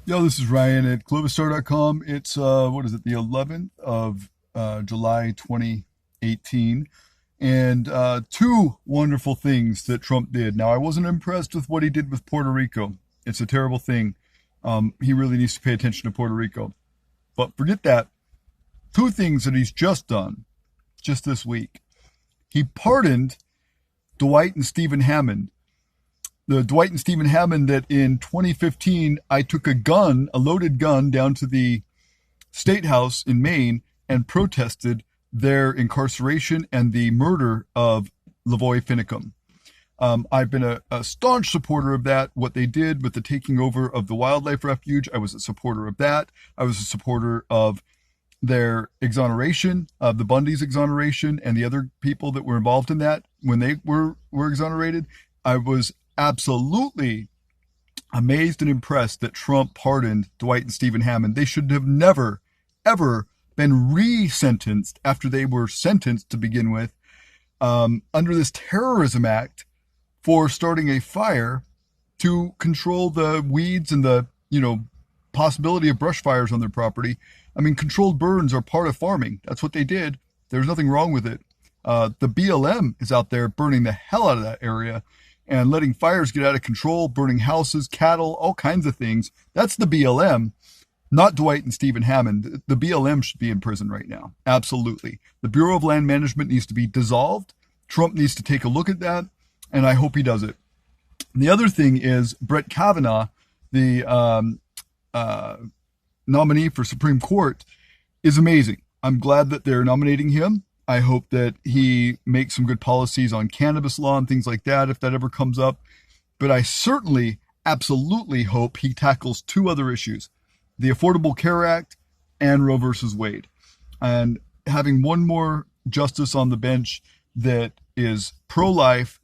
Yo, this is Ryan at clovistar.com. It's what is it, the 11th of July 2018, and two wonderful things that Trump did. Now, I wasn't impressed with what he did with Puerto Rico. It's a terrible thing. He really needs to pay attention to Puerto Rico. But forget that. Two things that he's just done, just this week. He pardoned Dwight and Stephen Hammond. The Dwight and Stephen Hammond that in 2015, I took a loaded gun, down to the state house in Maine and protested their incarceration and the murder of Lavoy Finicum. I've been a staunch supporter of that. What they did with the taking over of the wildlife refuge, I was a supporter of that. I was a supporter of their exoneration, of the Bundy's exoneration, and the other people that were involved in that when they were exonerated. I was absolutely amazed and impressed that Trump pardoned Dwight and Stephen Hammond. They should have never, ever been re-sentenced after they were sentenced to begin with, under this terrorism act for starting a fire to control the weeds and the, possibility of brush fires on their property. I mean, controlled burns are part of farming. That's what they did. There's nothing wrong with it. The BLM is out there burning the hell out of that area and letting fires get out of control, burning houses, cattle, all kinds of things. That's the BLM, not Dwight and Stephen Hammond. The BLM should be in prison right now. Absolutely. The Bureau of Land Management needs to be dissolved. Trump needs to take a look at that, and I hope he does it. And the other thing is Brett Kavenaugh, the nominee for Supreme Court, is amazing. I'm glad that they're nominating him. I hope that he makes some good policies on cannabis law and things like that, if that ever comes up. But I certainly, absolutely hope he tackles two other issues: the Affordable Care Act and Roe versus Wade. And having one more justice on the bench that is pro-life,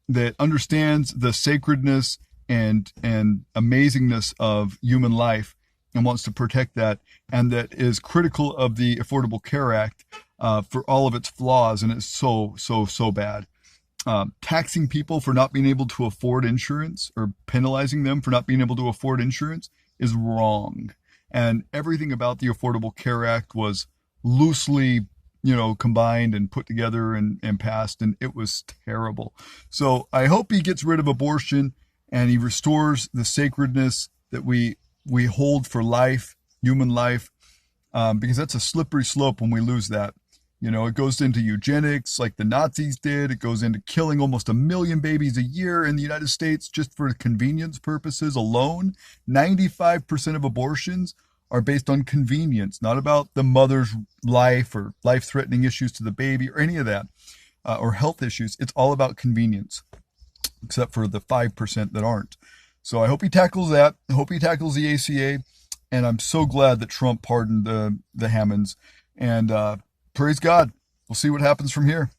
that understands the sacredness and amazingness of human life and wants to protect that, and that is critical of the Affordable Care Act for all of its flaws, and it's so bad. Taxing people for not being able to afford insurance, or penalizing them for not being able to afford insurance, is wrong. And everything about the Affordable Care Act was loosely, combined and put together and passed, and it was terrible. So I hope he gets rid of abortion and he restores the sacredness that we hold for life, human life, because that's a slippery slope when we lose that. It goes into eugenics like the Nazis did. It goes into killing almost 1 million babies a year in the United States just for convenience purposes alone. 95% of abortions are based on convenience, not about the mother's life or life-threatening issues to the baby or any of that, or health issues. It's all about convenience, except for the 5% that aren't. So I hope he tackles that. I hope he tackles the ACA. And I'm so glad that Trump pardoned the Hammonds. And praise God. We'll see what happens from here.